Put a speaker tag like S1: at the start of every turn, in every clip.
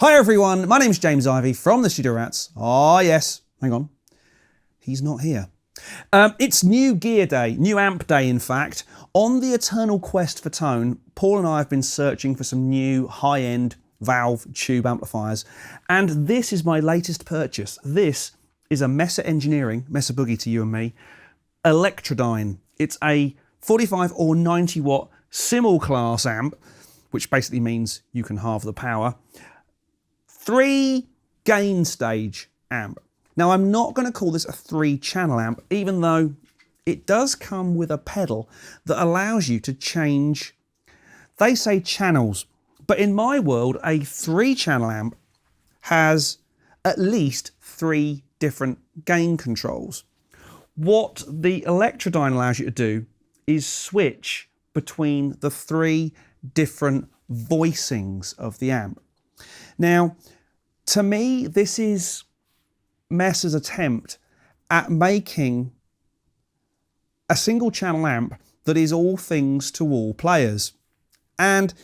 S1: Hi everyone, my name's James Ivey from the Studio Rats. Oh yes, hang on, he's not here. It's new gear day, new amp day in fact. On the eternal quest for tone, Paul and I have been searching for some new high-end valve tube amplifiers, and this is my latest purchase. This is a Mesa Engineering, Mesa Boogie to you and me, Electra Dyne. It's a 45 or 90 watt simul class amp, which basically means you can halve the power. 3 gain stage amp. Now I'm not going to call this a 3-channel amp, even though it does come with a pedal that allows you to change, they say channels, but in my world a 3-channel amp has at least 3 different gain controls. What the Electra Dyne allows you to do is switch between the 3 different voicings of the amp. Now, to me, this is Mesa's attempt at making a single channel amp that is all things to all players. And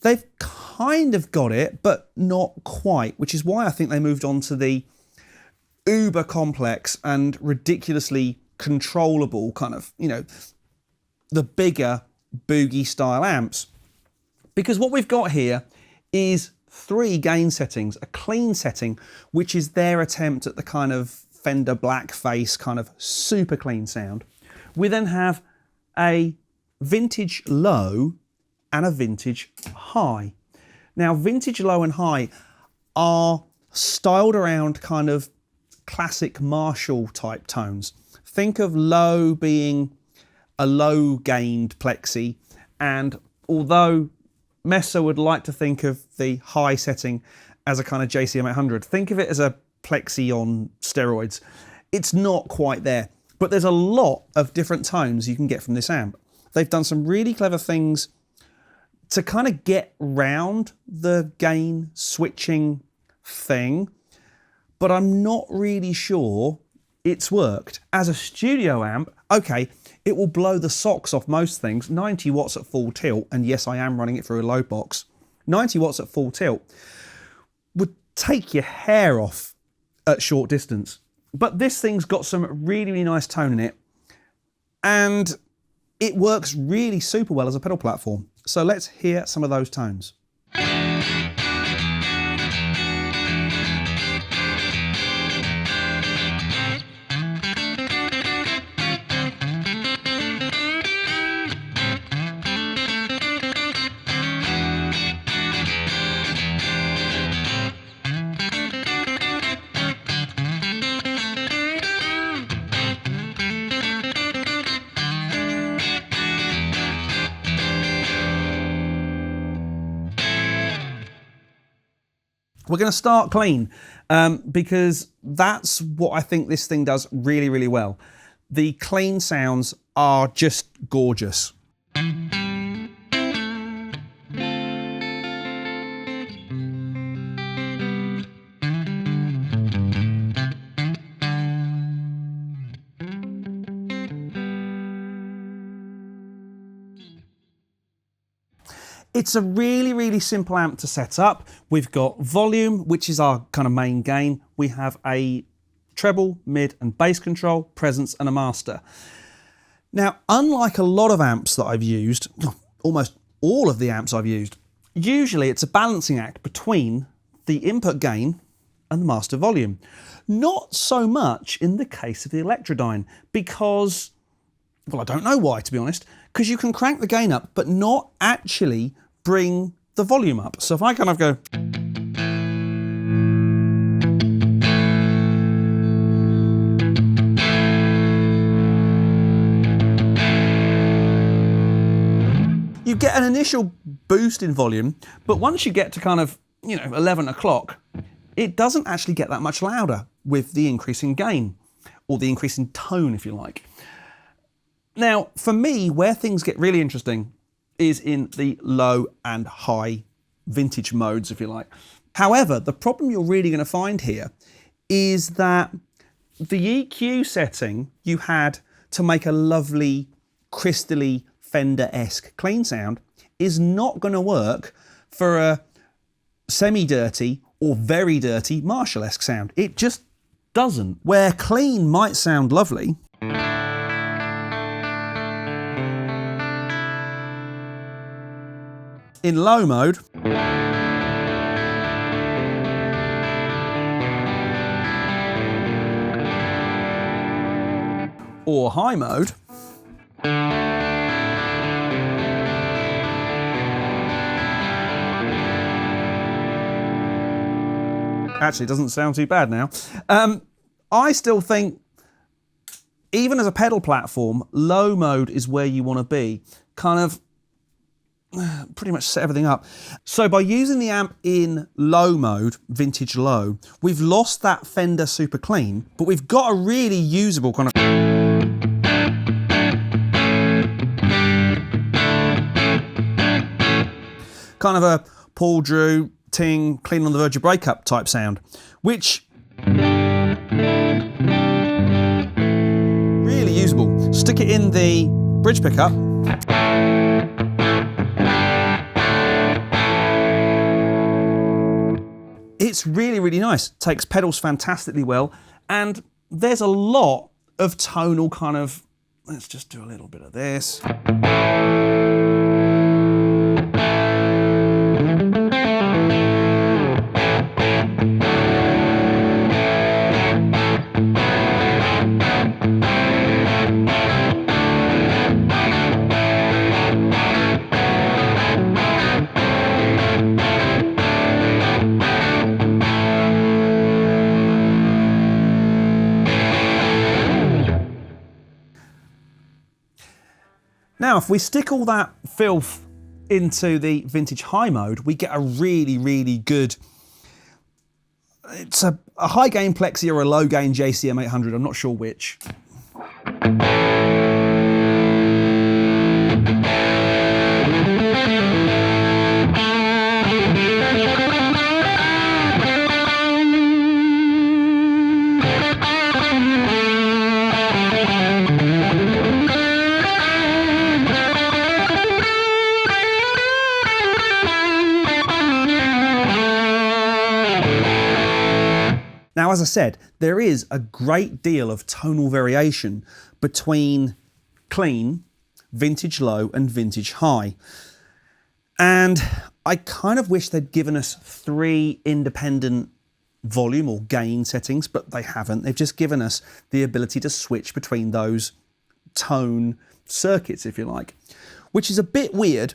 S1: they've kind of got it, but not quite, which is why I think they moved on to the uber complex and ridiculously controllable kind of, the bigger Boogie style amps. Because what we've got here is 3 gain settings, a clean setting, which is their attempt at the kind of Fender Blackface kind of super clean sound. We then have a vintage low and a vintage high. Now, vintage low and high are styled around kind of classic Marshall type tones. Think of low being a low gained plexi, and although Mesa would like to think of the high setting as a kind of JCM800. Think of it as a plexi on steroids. It's not quite there, but there's a lot of different tones you can get from this amp. They've done some really clever things to kind of get round the gain switching thing, but I'm not really sure it's worked. As a studio amp, okay, it will blow the socks off most things. 90 watts at full tilt, and yes, I am running it through a low box. 90 watts at full tilt would take your hair off at short distance. But this thing's got some really, really nice tone in it, and it works really super well as a pedal platform. So let's hear some of those tones. We're going to start clean because that's what I think this thing does really, really well. The clean sounds are just gorgeous. It's a really, really simple amp to set up. We've got volume, which is our kind of main gain. We have a treble, mid and bass control, presence and a master. Now, unlike a lot of amps that I've used, almost all of the amps I've used, usually it's a balancing act between the input gain and the master volume. Not so much in the case of the Electra Dyne because, well, I don't know why, to be honest, because you can crank the gain up, but not actually bring the volume up. So if I kind of go, you get an initial boost in volume, but once you get to kind of, 11 o'clock, it doesn't actually get that much louder with the increase in gain, or the increase in tone, if you like. Now, for me, where things get really interesting is in the low and high vintage modes, if you like. However, the problem you're really going to find here is that the EQ setting you had to make a lovely, crystally, Fender-esque clean sound is not going to work for a semi-dirty or very dirty Marshall-esque sound. It just doesn't. Where clean might sound lovely, in low mode, or high mode, actually it doesn't sound too bad now. I still think, even as a pedal platform, low mode is where you want to be. Kind of pretty much set everything up. So by using the amp in low mode, vintage low, we've lost that Fender super clean, but we've got a really usable kind of a Paul Drew, Ting, clean on the verge of breakup type sound, which really usable. Stick it in the bridge pickup. It's really, really nice. Takes pedals fantastically well, and there's a lot of tonal kind of, let's just do a little bit of this. Now, if we stick all that filth into the vintage high mode, we get a really, really good, it's a high gain Plexi or a low gain JCM800, I'm not sure which. Now, as I said, there is a great deal of tonal variation between clean, vintage low, and vintage high. And I kind of wish they'd given us 3 independent volume or gain settings, but they haven't. They've just given us the ability to switch between those tone circuits, if you like, which is a bit weird.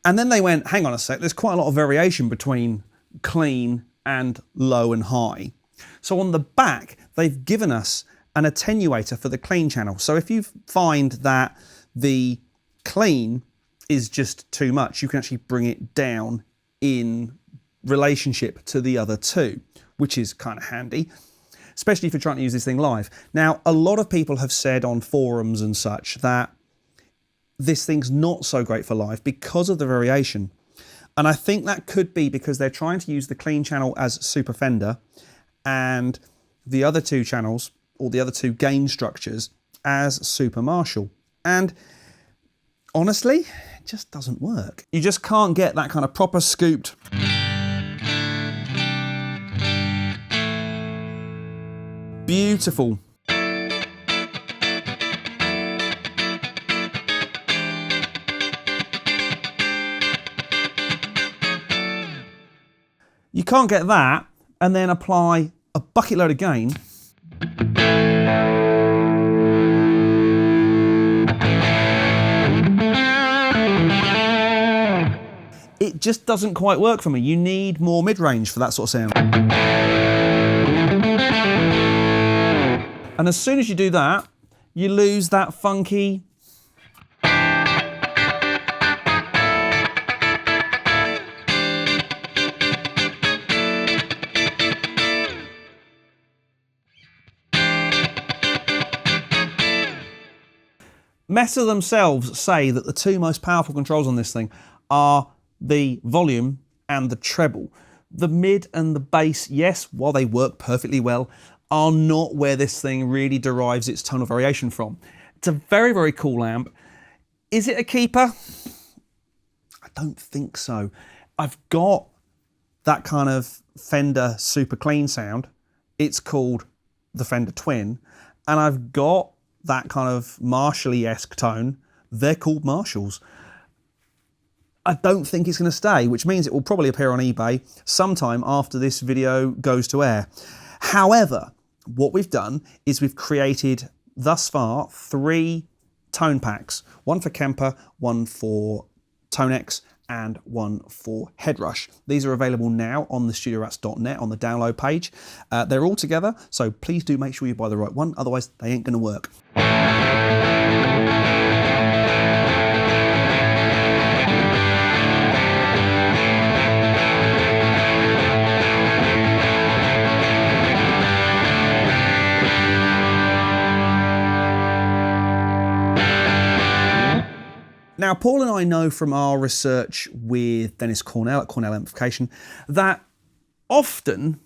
S1: And then they went, hang on a sec, there's quite a lot of variation between clean and low and high. So on the back, they've given us an attenuator for the clean channel. So if you find that the clean is just too much, you can actually bring it down in relationship to the other two, which is kind of handy, especially if you're trying to use this thing live. Now, a lot of people have said on forums and such that this thing's not so great for live because of the variation. And I think that could be because they're trying to use the clean channel as Super Fender and the other 2 channels, or the other 2 gain structures, as Super Marshall. And honestly, it just doesn't work. You just can't get that kind of proper scooped beautiful you can't get that and then apply a bucket load of gain it just doesn't quite work for me. You need more mid-range for that sort of sound. And as soon as you do that, you lose that funky Mesa themselves say that the 2 most powerful controls on this thing are the volume and the treble. The mid and the bass, yes, while they work perfectly well, are not where this thing really derives its tonal variation from. It's a very, very cool amp. Is it a keeper? I don't think so. I've got that kind of Fender super clean sound. It's called the Fender Twin. And I've got that kind of Marshall-esque tone. They're called Marshalls. I don't think it's going to stay, which means it will probably appear on eBay sometime after this video goes to air. However, what we've done is we've created, thus far, 3 tone packs. One for Kemper, one for Tonex, and one for Headrush. These are available now on the studiorats.net on the download page. They're all together, so please do make sure you buy the right one, otherwise they ain't going to work. Now, Paul and I know from our research with Dennis Cornell at Cornell Amplification that often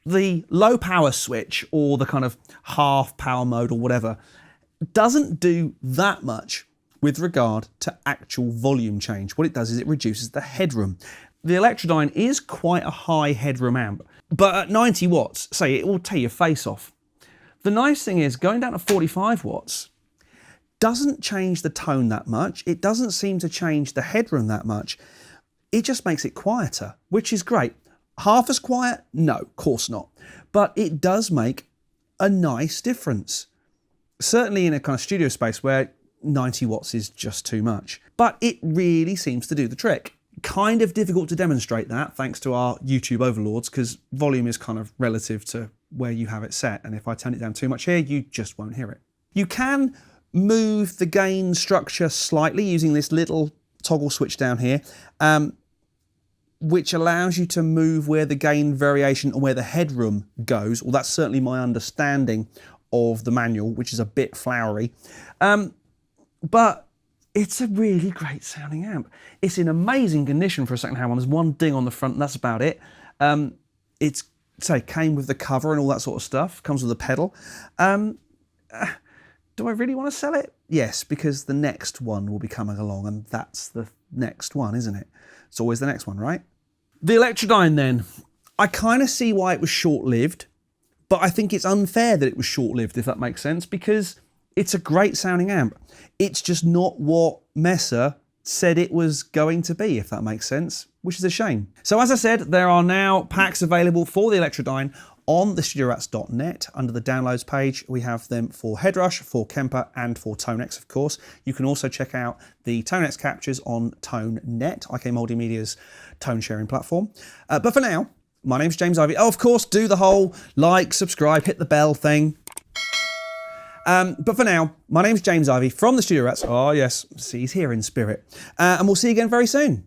S1: the low power switch or the kind of half power mode or whatever doesn't do that much with regard to actual volume change. What it does is it reduces the headroom. The Electra Dyne is quite a high headroom amp, but at 90 watts, say, it will tear your face off. The nice thing is going down to 45 watts, doesn't change the tone that much. It doesn't seem to change the headroom that much. It just makes it quieter, which is great. Half as quiet? No, of course not. But it does make a nice difference. Certainly in a kind of studio space where 90 watts is just too much. But it really seems to do the trick. Kind of difficult to demonstrate that thanks to our YouTube overlords, because volume is kind of relative to where you have it set. And if I turn it down too much here, you just won't hear it. You can move the gain structure slightly using this little toggle switch down here, which allows you to move where the gain variation and where the headroom goes. Well, that's certainly my understanding of the manual, which is a bit flowery. But it's a really great sounding amp. It's in amazing condition for a second-hand one. There's one ding on the front, and that's about it. It's, say, came with the cover and all that sort of stuff. Comes with a pedal. Do I really want to sell it? Yes, because the next one will be coming along, and that's the next one, isn't it? It's always the next one, right? The Electra Dyne then. I kind of see why it was short-lived, but I think it's unfair that it was short-lived, if that makes sense, because it's a great sounding amp. It's just not what Mesa said it was going to be, if that makes sense, which is a shame. So as I said, there are now packs available for the Electra Dyne on the studiorats.net. Under the downloads page, we have them for Headrush, for Kemper, and for Tonex, of course. You can also check out the Tonex captures on ToneNet, IK Multimedia's tone sharing platform. But for now, my name's James Ivey. Oh, of course, do the whole like, subscribe, hit the bell thing. But for now, my name's James Ivey from the Studio Rats. Oh yes, see, he's here in spirit. And we'll see you again very soon.